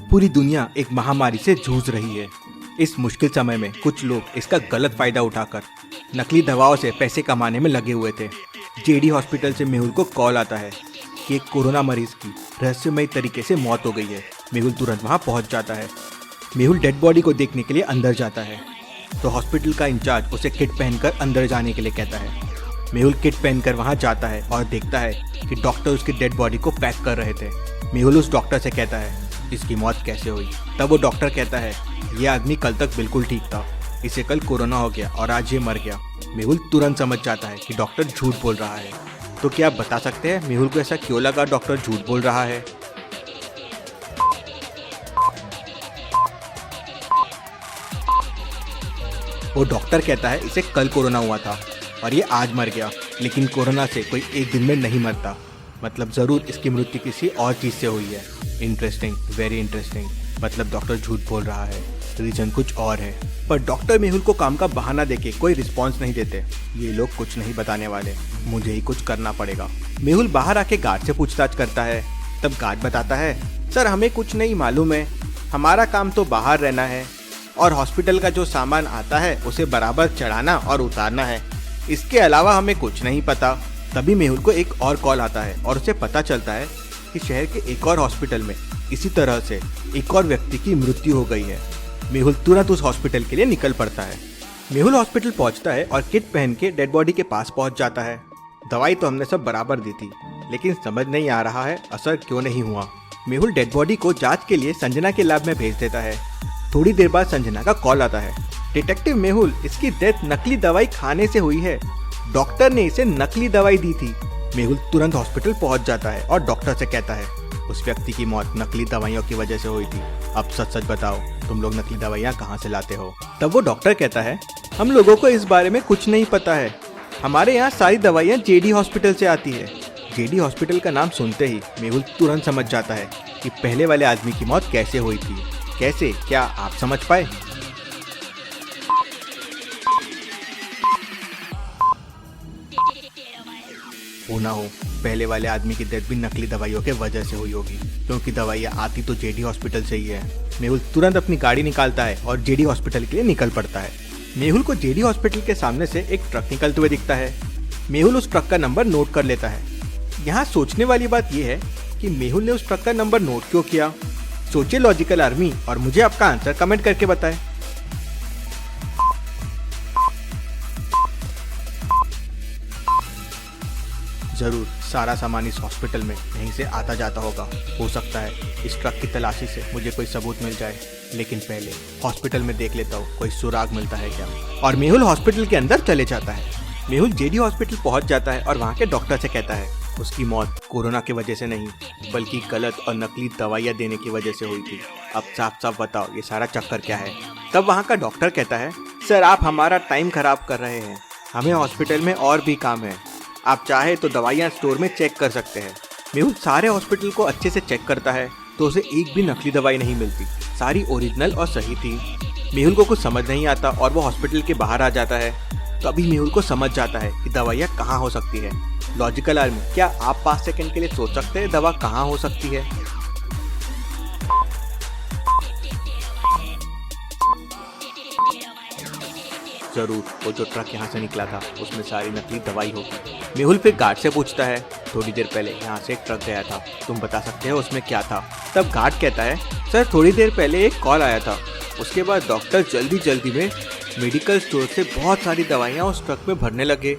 पूरी दुनिया एक महामारी से जूझ रही है। इस मुश्किल समय में कुछ लोग इसका गलत फायदा उठाकर नकली दवाओं से पैसे कमाने में लगे हुए थे। जेडी हॉस्पिटल से मेहुल को कॉल आता है कि एक कोरोना मरीज की रहस्यमयी तरीके से मौत हो गई है। मेहुल तुरंत वहां पहुंच जाता है। मेहुल डेड बॉडी को देखने के लिए अंदर जाता है तो हॉस्पिटल का इंचार्ज उसे किट पहनकर अंदर जाने के लिए कहता है। मेहुल किट पहनकर वहां जाता है और देखता है कि डॉक्टर उसकी डेड बॉडी को पैक कर रहे थे। मेहुल उस डॉक्टर से कहता है इसकी मौत कैसे हुई। तब वो डॉक्टर कहता है ये आदमी कल तक बिल्कुल ठीक था, इसे कल कोरोना हो गया और आज ये मर गया। मेहुल तुरंत समझ जाता है कि डॉक्टर झूठ बोल रहा है। तो क्या आप बता सकते हैं मेहुल को ऐसा क्यों लगा डॉक्टर झूठ बोल रहा है? वो डॉक्टर कहता है इसे कल कोरोना हुआ था और ये आज मर गया, लेकिन कोरोना से कोई एक दिन में नहीं मरता। मतलब जरूर इसकी मृत्यु किसी और चीज से हुई है। Interesting, very interesting. मतलब डॉक्टर झूठ बोल रहा है, रीजन कुछ और है। पर डॉक्टर मेहुल को काम का बहाना देके कोई रिस्पॉन्स नहीं देते। ये लोग कुछ नहीं बताने वाले, मुझे ही कुछ करना पड़ेगा। मेहुल बाहर आके गार्ड से पूछताछ करता है। तब गार्ड बताता है सर हमें कुछ नहीं मालूम है, हमारा काम तो बाहर रहना है और हॉस्पिटल का जो सामान आता है उसे बराबर चढ़ाना और उतारना है, इसके अलावा हमें कुछ नहीं पता। तभी मेहुल को एक और कॉल आता है और उसे पता चलता है कि शहर के एक और हॉस्पिटल में इसी तरह से एक और व्यक्ति की मृत्यु हो गई है। मेहुल तुरंत उस हॉस्पिटल के लिए निकल पड़ता है। मेहुल हॉस्पिटल पहुंचता है और किट पहन के डेड बॉडी के पास पहुंच जाता है। दवाई तो हमने सब बराबर दी थी, लेकिन समझ नहीं आ रहा है असर क्यों नहीं हुआ। मेहुल डेड बॉडी को जांच के लिए संजना के लैब में भेज देता है। थोड़ी देर बाद संजना का कॉल आता है। डिटेक्टिव मेहुल, इसकी डेथ नकली दवाई खाने से हुई है, डॉक्टर ने इसे नकली दवाई दी थी। मेहुल तुरंत हॉस्पिटल पहुंच जाता है और डॉक्टर से कहता है उस व्यक्ति की मौत नकली दवाइयों की वजह से हुई थी। अब सच सच बताओ तुम लोग नकली दवाइयाँ कहाँ से लाते हो? तब वो डॉक्टर कहता है हम लोगों को इस बारे में कुछ नहीं पता है, हमारे यहाँ सारी दवाइयाँ जेडी हॉस्पिटल से आती है। जेडी हॉस्पिटल का नाम सुनते ही मेहुल तुरंत समझ जाता है कि पहले वाले आदमी की मौत कैसे हुई थी। कैसे, क्या आप समझ पाए? हो ना हो पहले वाले आदमी की डेथ भी नकली दवाइयों के वजह से हुई होगी, क्योंकि दवाइयाँ आती तो जेडी हॉस्पिटल से ही है। मेहुल तुरंत अपनी गाड़ी निकालता है और जेडी हॉस्पिटल के लिए निकल पड़ता है। मेहुल को जेडी हॉस्पिटल के सामने से एक ट्रक निकलते हुए दिखता है। मेहुल उस ट्रक का नंबर नोट कर लेता है। यहाँ सोचने वाली बात यह है कि मेहुल ने उस ट्रक का नंबर नोट क्यों किया? सोचिए लॉजिकल आर्मी और मुझे आपका आंसर कमेंट करके बताएं। जरूर सारा सामान इस हॉस्पिटल में यहीं से आता जाता होगा। हो सकता है इस ट्रक की तलाशी से मुझे कोई सबूत मिल जाए, लेकिन पहले हॉस्पिटल में देख लेता हूँ कोई सुराग मिलता है क्या। और मेहुल हॉस्पिटल के अंदर चले जाता है। मेहुल जेडी हॉस्पिटल पहुंच जाता है और वहाँ के डॉक्टर से कहता है उसकी मौत कोरोना की वजह से नहीं, बल्कि गलत और नकली दवाइयाँ देने की वजह से हुई थी। अब साफ साफ बताओ ये सारा चक्कर क्या है? तब वहाँ का डॉक्टर कहता है सर आप हमारा टाइम खराब कर रहे हैं, हमें हॉस्पिटल में और भी काम है, आप चाहे तो दवाइयाँ स्टोर में चेक कर सकते हैं। मेहुल सारे हॉस्पिटल को अच्छे से चेक करता है तो उसे एक भी नकली दवाई नहीं मिलती, सारी ओरिजिनल और सही थी। मेहुल को कुछ समझ नहीं आता और वो हॉस्पिटल के बाहर आ जाता है। तभी मेहुल को समझ जाता है कि दवाइयाँ कहाँ हो सकती है। लॉजिकल आर्मी, क्या आप 5 सेकंड के लिए सोच सकते हैं दवा कहाँ हो सकती है? जरूर वो जो ट्रक यहाँ से निकला था उसमें सारी नकली दवाई होगी। मेहुल फिर गार्ड से पूछता है थोड़ी देर पहले यहाँ से एक ट्रक गया था, तुम बता सकते हो उसमें क्या था? तब गार्ड कहता है सर थोड़ी देर पहले एक कॉल आया था, उसके बाद डॉक्टर जल्दी जल्दी में मेडिकल स्टोर से बहुत सारी दवाइयाँ उस ट्रक में भरने लगे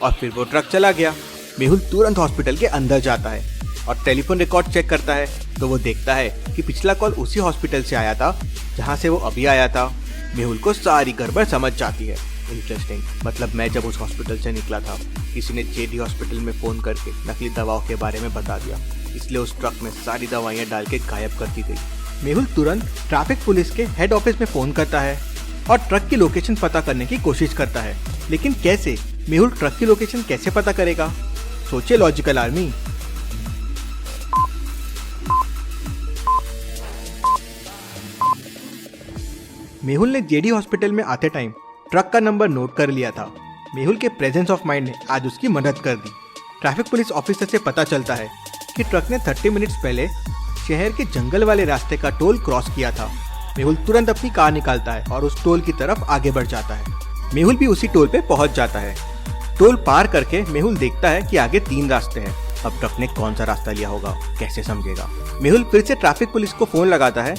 और फिर वो ट्रक चला गया। मेहुल तुरंत हॉस्पिटल के अंदर जाता है और टेलीफोन रिकॉर्ड चेक करता है तो वो देखता है कि पिछला कॉल उसी हॉस्पिटल से आया था जहाँ से वो अभी आया था। मेहुल को सारी गड़बड़ समझ जाती है। इंटरेस्टिंग, मतलब मैं जब उस हॉस्पिटल से निकला था किसी ने जेडी हॉस्पिटल में फ़ोन करके नकली दवाओं के बारे में बता दिया, इसलिए उस ट्रक में सारी दवाइयाँ डाल के गायब कर दी गई। मेहुल तुरंत ट्रैफिक पुलिस के हेड ऑफिस में फ़ोन करता है और ट्रक की लोकेशन पता करने की कोशिश करता है, लेकिन कैसे? मेहुल ट्रक की लोकेशन कैसे पता करेगा? सोचिए लॉजिकल आर्मी। मेहुल ने जेडी हॉस्पिटल में आते टाइम ट्रक का नंबर नोट कर लिया था। मेहुल के प्रेजेंस ऑफ माइंड ने आज उसकी मदद कर दी। ट्रैफिक पुलिस ऑफिसर से पता चलता है कि ट्रक ने 30 मिनट्स पहले शहर के जंगल वाले रास्ते का टोल क्रॉस किया था। मेहुल तुरंत अपनी कार निकालता है और उस टोल की तरफ आगे बढ़ जाता है। मेहुल भी उसी टोल पे पहुंच जाता है। टोल पार करके मेहुल देखता है कि आगे 3 रास्ते हैं। अब ट्रक ने कौन सा रास्ता लिया होगा, कैसे समझेगा। मेहुल फिर से ट्रैफिक पुलिस को फोन लगाता है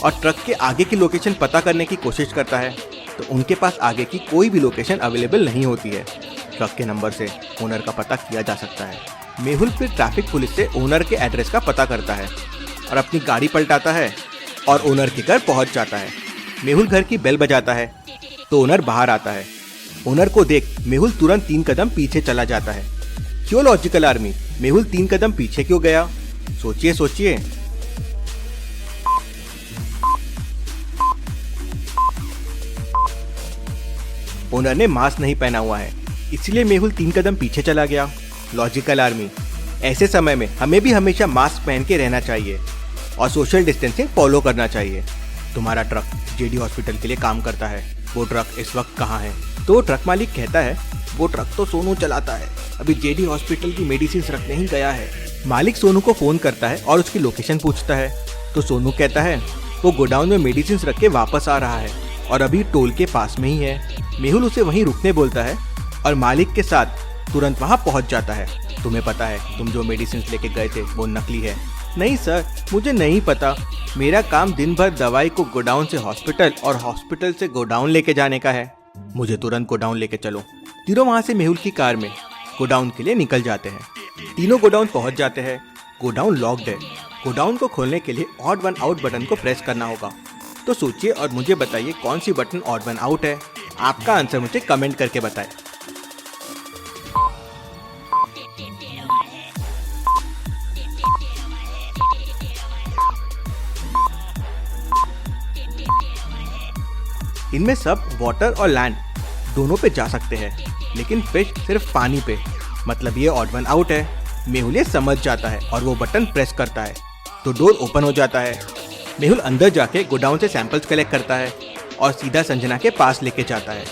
और ट्रक के आगे की लोकेशन पता करने की कोशिश करता है, तो उनके पास आगे की कोई भी लोकेशन अवेलेबल नहीं होती है। ट्रक के नंबर से ओनर का पता किया जा सकता है। मेहुल फिर ट्रैफिक पुलिस से ओनर के एड्रेस का पता करता है और अपनी गाड़ी पलटाता है और ओनर के घर पहुंच जाता है। मेहुल घर की बेल बजाता है तो ओनर बाहर आता है। ओनर को देख मेहुल तुरंत 3 कदम पीछे चला जाता है। क्यों लॉजिकल आर्मी, मेहुल 3 कदम पीछे क्यों गया? सोचिए। ओनर ने मास्क नहीं पहना हुआ है, इसलिए मेहुल 3 कदम पीछे चला गया। लॉजिकल आर्मी, ऐसे समय में हमें भी हमेशा मास्क पहन के रहना चाहिए और सोशल डिस्टेंसिंग फॉलो करना चाहिए। तुम्हारा ट्रक जेडी हॉस्पिटल के लिए काम करता है, वो ट्रक इस वक्त कहाँ है? तो ट्रक मालिक कहता है, वो ट्रक तो सोनू चलाता है, अभी जेडी हॉस्पिटल की मेडिसिन रखने ही गया है। मालिक सोनू को फोन करता है और उसकी लोकेशन पूछता है, तो सोनू कहता है वो गोडाउन में मेडिसिन रख के वापस आ रहा है और अभी टोल के पास में ही है। मेहुल उसे वहीं रुकने बोलता है और मालिक के साथ तुरंत वहां पहुंच जाता है। तुम्हें पता है तुम जो मेडिसिन लेके गए थे वो नकली है? नहीं सर, मुझे नहीं पता, मेरा काम दिन भर दवाई को गोडाउन से हॉस्पिटल और हॉस्पिटल से गोडाउन लेके जाने का है। मुझे तुरंत गोडाउन लेके चलो। तीनों वहां से मेहुल की कार में गोडाउन के लिए निकल जाते हैं। तीनों गोडाउन पहुंच जाते हैं। गोडाउन लॉक्ड है। गोडाउन को खोलने के लिए ऑड वन आउट बटन को प्रेस करना होगा। तो सोचिए और मुझे बताइए कौन सी बटन ऑड वन आउट है। आपका आंसर मुझे कमेंट करके बताएं। इनमें सब वाटर और लैंड दोनों पे जा सकते हैं, लेकिन फिश सिर्फ पानी पे, मतलब ये ऑड वन आउट है। मेहुल ये समझ जाता है और वो बटन प्रेस करता है तो डोर ओपन हो जाता है। मेहुल अंदर जाके गोडाउन से सैंपल्स कलेक्ट करता है और सीधा संजना के पास लेके जाता है।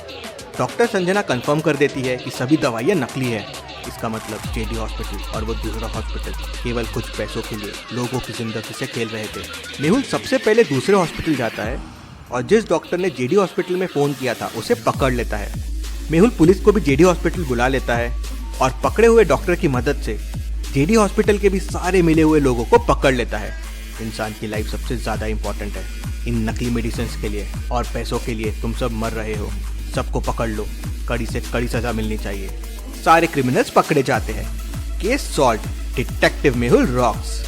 डॉक्टर संजना कंफर्म कर देती है कि सभी दवाइयाँ नकली है। इसका मतलब जेडी हॉस्पिटल और वो दूसरा हॉस्पिटल केवल कुछ पैसों के लिए लोगों की जिंदगी से खेल रहे थे। मेहुल सबसे पहले दूसरे हॉस्पिटल जाता है और जिस डॉक्टर ने जेडी हॉस्पिटल में फ़ोन किया था उसे पकड़ लेता है। मेहुल पुलिस को भी जेडी हॉस्पिटल बुला लेता है और पकड़े हुए डॉक्टर की मदद से जेडी हॉस्पिटल के भी सारे मिले हुए लोगों को पकड़ लेता है। इंसान की लाइफ सबसे ज़्यादा इम्पोर्टेंट है। इन नकली मेडिसिन के लिए और पैसों के लिए तुम सब मर रहे हो। सबको पकड़ लो, कड़ी से कड़ी सज़ा मिलनी चाहिए। सारे क्रिमिनल्स पकड़े जाते हैं। Case solve, detective Mehul rocks.